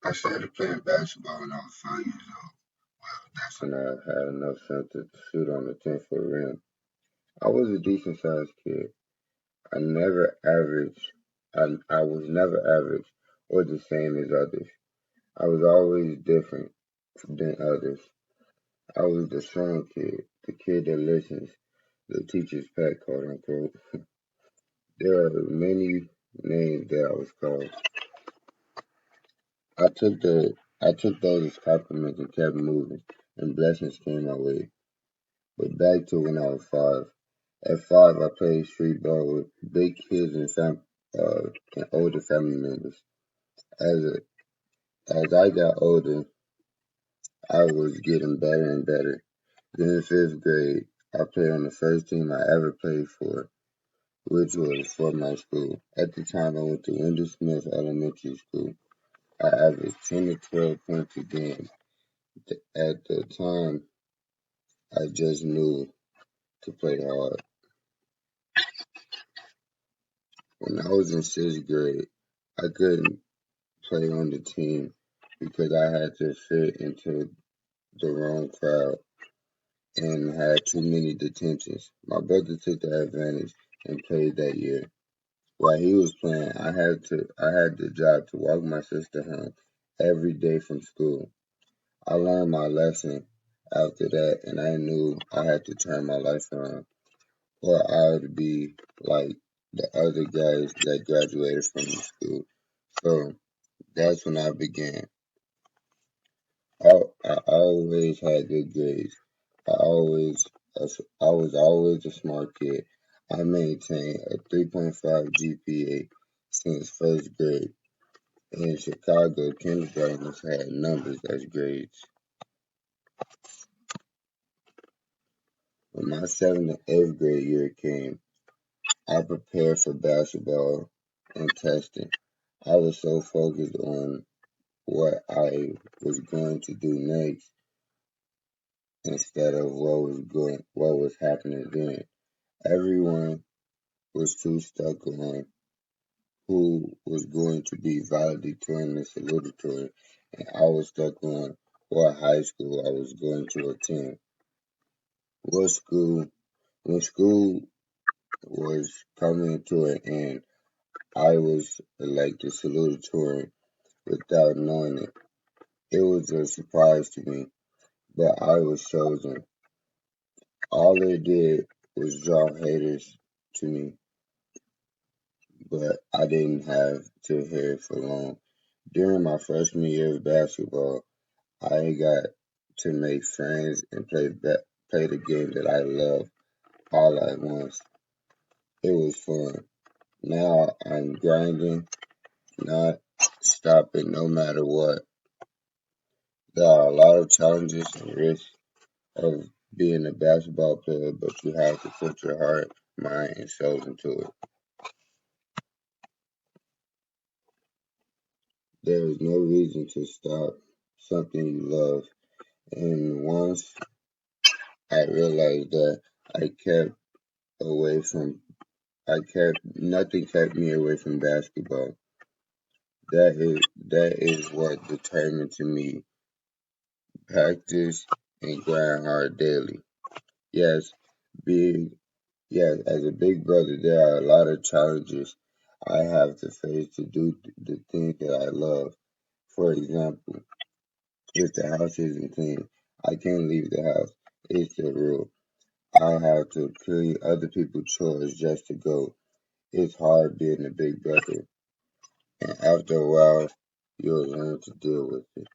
I started playing basketball when I was 5 years old. That's when I had enough strength to shoot on the 10-foot rim. I was a decent sized kid. I never averaged. I was never average or the same as others. I was always different than others. I was the strong kid, the kid that listens, the teacher's pet, quote unquote. There are many names that I was called. I took those as compliments and kept moving, and blessings came my way. But back to when I was 5. At 5, I played street ball with big kids and older family members. As a, as I got older, I was getting better and better. Then in 5th grade, I played on the first team I ever played for, which was for my school. At the time, I went to Wendell Smith Elementary School. I averaged 10 to 12 points a game. At the time, I just knew to play hard. When I was in 6th grade, I couldn't play on the team because I had to fit into the wrong crowd and had too many detentions. My brother took the advantage and played that year. While he was playing, I had the job to walk my sister home every day from school. I learned my lesson after that, and I knew I had to turn my life around, or I would be like the other guys that graduated from the school. So that's when I began. I always had good grades. I always, I was always a smart kid. I maintained a 3.5 GPA since 1st grade. In Chicago, kindergartners had numbers as grades. When my 7th and 8th grade year came, I prepared for basketball and testing. I was so focused on what I was going to do next instead of what was happening then. Everyone was too stuck on who was going to be valedictorian and salutatorian, and I was stuck on what high school I was going to attend. What school when school was coming to an end, I was elected salutatorian without knowing it. It was a surprise to me, but I was chosen. All it did was draw haters to me, but I didn't have to hear it for long. During my freshman year of basketball, I got to make friends and play the game that I love all at once. It was fun. Now I'm grinding, not stopping no matter what. There are a lot of challenges and risks of being a basketball player, but you have to put your heart, mind, and soul into it. There is no reason to stop something you love. And once I realized that, I kept away from, nothing kept me away from basketball. That is what determined to me practice and grind hard daily. Yes, big Yes, as a big brother, there are a lot of challenges I have to face to do the things that I love. For example, if the house isn't clean, I can't leave the house. It's the rule. I have to clean other people's chores just to go. It's hard being a big brother, and after a while, you'll learn to deal with it.